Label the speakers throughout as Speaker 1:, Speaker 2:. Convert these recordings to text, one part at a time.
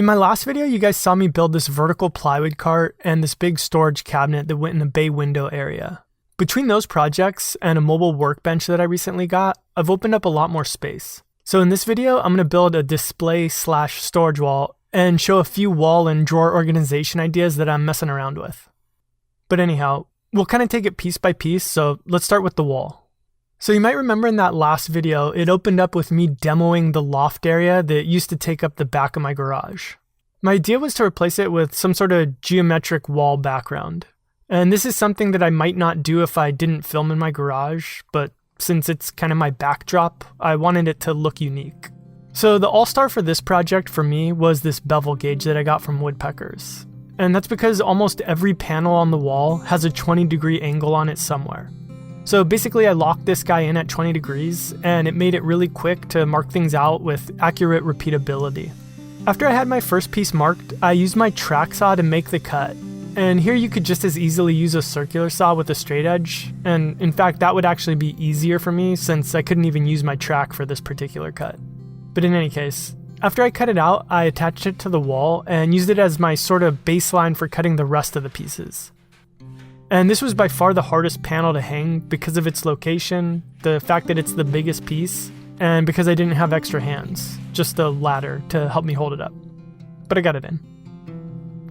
Speaker 1: In my last video, you guys saw me build this vertical plywood cart and this big storage cabinet that went in a bay window area. Between those projects and a mobile workbench that I recently got, I've opened up a lot more space. So in this video, I'm going to build a display/storage wall and show a few wall and drawer organization ideas that I'm messing around with. But anyhow, we'll kind of take it piece by piece, so let's start with the wall. So you might remember in that last video, it opened up with me demoing the loft area that used to take up the back of my garage. My idea was to replace it with some sort of geometric wall background. And this is something that I might not do if I didn't film in my garage, but since it's kind of my backdrop, I wanted it to look unique. So the all-star for this project for me was this bevel gauge that I got from Woodpeckers. And that's because almost every panel on the wall has a 20-degree angle on it somewhere. So basically I locked this guy in at 20 degrees and it made it really quick to mark things out with accurate repeatability. After I had my first piece marked, I used my track saw to make the cut. And here you could just as easily use a circular saw with a straight edge. And in fact, that would actually be easier for me since I couldn't even use my track for this particular cut. But in any case, after I cut it out, I attached it to the wall and used it as my sort of baseline for cutting the rest of the pieces. And this was by far the hardest panel to hang because of its location, the fact that it's the biggest piece, and because I didn't have extra hands, just a ladder to help me hold it up. But I got it in.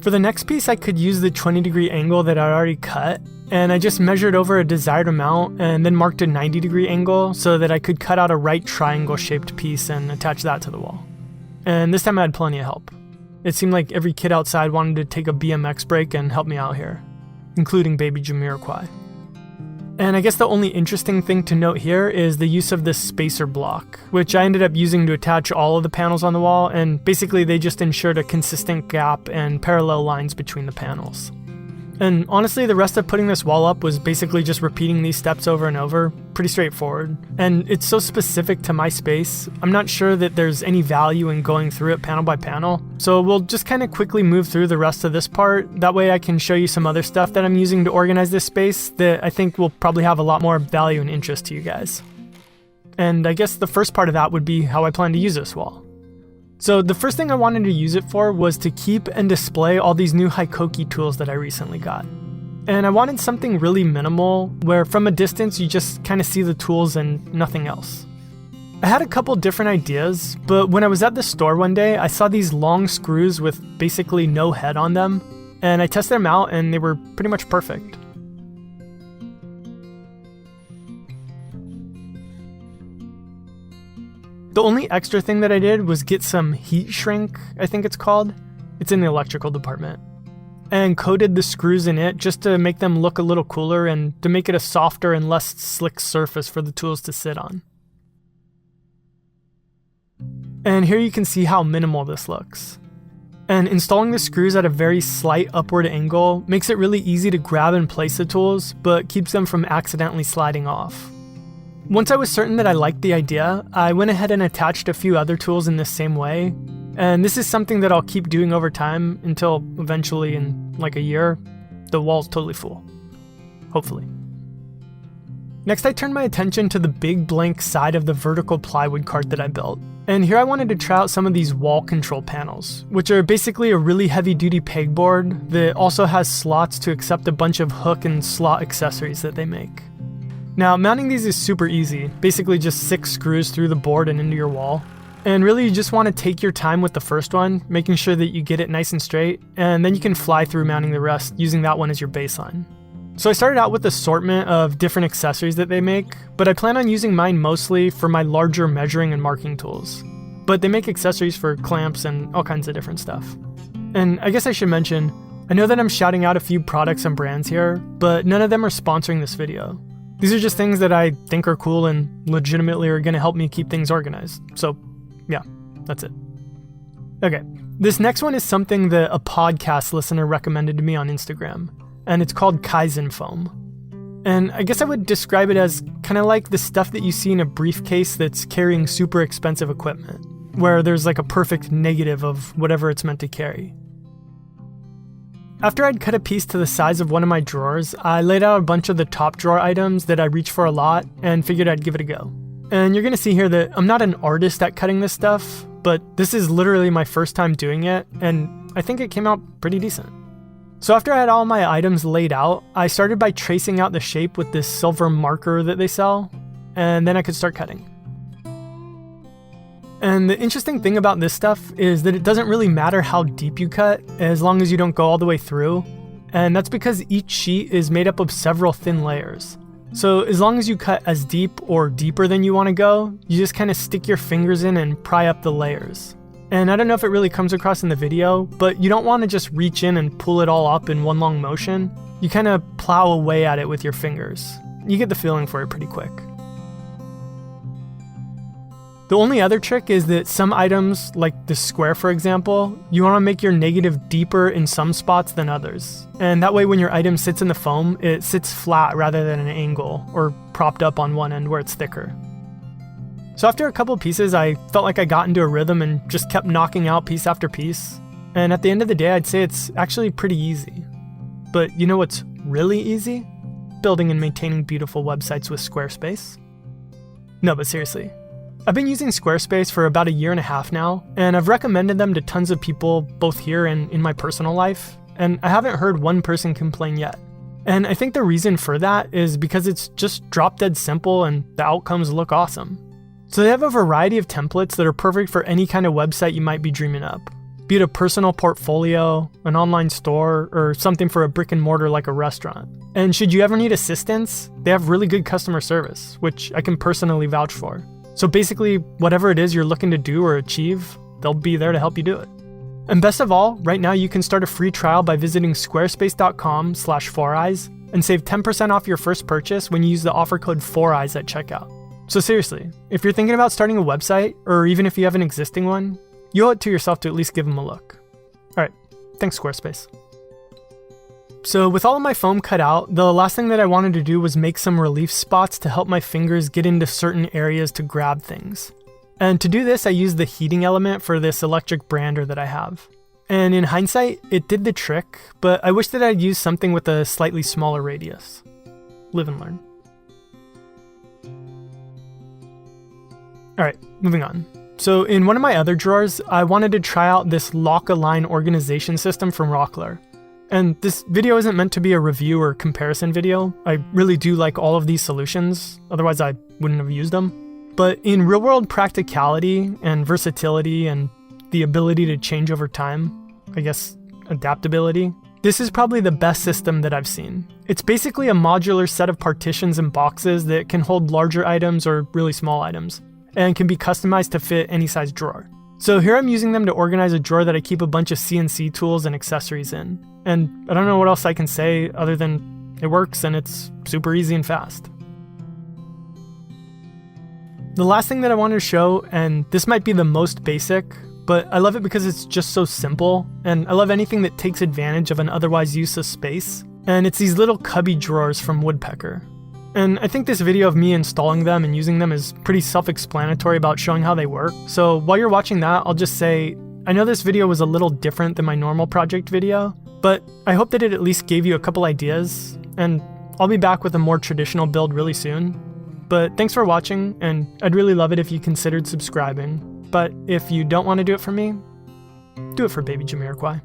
Speaker 1: For the next piece, I could use the 20-degree angle that I already cut, and I just measured over a desired amount and then marked a 90-degree angle so that I could cut out a right triangle-shaped piece and attach that to the wall. And this time I had plenty of help. It seemed like every kid outside wanted to take a BMX break and help me out here, including baby Jamiroquai. And I guess the only interesting thing to note here is the use of this spacer block, which I ended up using to attach all of the panels on the wall, and basically they just ensured a consistent gap and parallel lines between the panels. And honestly, the rest of putting this wall up was basically just repeating these steps over and over, pretty straightforward. And it's so specific to my space, I'm not sure that there's any value in going through it panel by panel. So we'll just kind of quickly move through the rest of this part. That way I can show you some other stuff that I'm using to organize this space that I think will probably have a lot more value and interest to you guys. And I guess the first part of that would be how I plan to use this wall. So the first thing I wanted to use it for was to keep and display all these new HiKOKI tools that I recently got. And I wanted something really minimal, where from a distance you just kind of see the tools and nothing else. I had a couple different ideas, but when I was at the store one day, I saw these long screws with basically no head on them, and I tested them out and they were pretty much perfect. The only extra thing that I did was get some heat shrink, I think it's called. It's in the electrical department. And coated the screws in it just to make them look a little cooler and to make it a softer and less slick surface for the tools to sit on. And here you can see how minimal this looks. And installing the screws at a very slight upward angle makes it really easy to grab and place the tools, but keeps them from accidentally sliding off. Once I was certain that I liked the idea, I went ahead and attached a few other tools in the same way, and this is something that I'll keep doing over time until eventually in like a year, the wall's totally full. Hopefully. Next I turned my attention to the big blank side of the vertical plywood cart that I built, and here I wanted to try out some of these wall control panels, which are basically a really heavy duty pegboard that also has slots to accept a bunch of hook and slot accessories that they make. Now, mounting these is super easy, basically just 6 screws through the board and into your wall. And really you just want to take your time with the first one, making sure that you get it nice and straight, and then you can fly through mounting the rest using that one as your baseline. So I started out with an assortment of different accessories that they make, but I plan on using mine mostly for my larger measuring and marking tools. But they make accessories for clamps and all kinds of different stuff. And I guess I should mention, I know that I'm shouting out a few products and brands here, but none of them are sponsoring this video. These are just things that I think are cool and legitimately are going to help me keep things organized. So yeah, that's it. Okay, this next one is something that a podcast listener recommended to me on Instagram, and it's called Kaizen Foam. And I guess I would describe it as kind of like the stuff that you see in a briefcase that's carrying super expensive equipment, where there's like a perfect negative of whatever it's meant to carry. After I'd cut a piece to the size of one of my drawers, I laid out a bunch of the top drawer items that I reach for a lot and figured I'd give it a go. And you're gonna see here that I'm not an artist at cutting this stuff, but this is literally my first time doing it, and I think it came out pretty decent. So after I had all my items laid out, I started by tracing out the shape with this silver marker that they sell, and then I could start cutting. And the interesting thing about this stuff is that it doesn't really matter how deep you cut, as long as you don't go all the way through, and that's because each sheet is made up of several thin layers. So as long as you cut as deep or deeper than you want to go, you just kind of stick your fingers in and pry up the layers. And I don't know if it really comes across in the video, but you don't want to just reach in and pull it all up in one long motion. You kind of plow away at it with your fingers. You get the feeling for it pretty quick. The only other trick is that some items, like this square for example, you want to make your negative deeper in some spots than others. And that way when your item sits in the foam, it sits flat rather than an angle, or propped up on one end where it's thicker. So after a couple pieces, I felt like I got into a rhythm and just kept knocking out piece after piece. And at the end of the day, I'd say it's actually pretty easy. But you know what's really easy? Building and maintaining beautiful websites with Squarespace. No, but seriously. I've been using Squarespace for about 1.5 years now, and I've recommended them to tons of people both here and in my personal life, and I haven't heard one person complain yet. And I think the reason for that is because it's just drop dead simple and the outcomes look awesome. So they have a variety of templates that are perfect for any kind of website you might be dreaming up, be it a personal portfolio, an online store, or something for a brick and mortar like a restaurant. And should you ever need assistance, they have really good customer service, which I can personally vouch for. So basically, whatever it is you're looking to do or achieve, they'll be there to help you do it. And best of all, right now you can start a free trial by visiting squarespace.com/4eyes and save 10% off your first purchase when you use the offer code 4eyes at checkout. So seriously, if you're thinking about starting a website, or even if you have an existing one, you owe it to yourself to at least give them a look. All right, thanks Squarespace. So with all of my foam cut out, the last thing that I wanted to do was make some relief spots to help my fingers get into certain areas to grab things. And to do this, I used the heating element for this electric brander that I have. And in hindsight, it did the trick, but I wish that I'd used something with a slightly smaller radius. Live and learn. All right, moving on. So in one of my other drawers, I wanted to try out this lock-align organization system from Rockler. And this video isn't meant to be a review or comparison video. I really do like all of these solutions, otherwise I wouldn't have used them. But in real-world practicality and versatility and the ability to change over time, I guess adaptability, this is probably the best system that I've seen. It's basically a modular set of partitions and boxes that can hold larger items or really small items, and can be customized to fit any size drawer. So here I'm using them to organize a drawer that I keep a bunch of CNC tools and accessories in. And I don't know what else I can say other than it works and it's super easy and fast. The last thing that I wanted to show, and this might be the most basic, but I love it because it's just so simple, and I love anything that takes advantage of an otherwise useless space, and it's these little cubby drawers from Woodpecker. And I think this video of me installing them and using them is pretty self-explanatory about showing how they work. So while you're watching that, I'll just say, I know this video was a little different than my normal project video, but I hope that it at least gave you a couple ideas, and I'll be back with a more traditional build really soon. But thanks for watching, and I'd really love it if you considered subscribing. But if you don't want to do it for me, do it for baby Jamiroquai.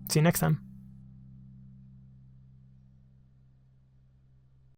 Speaker 1: See you next time.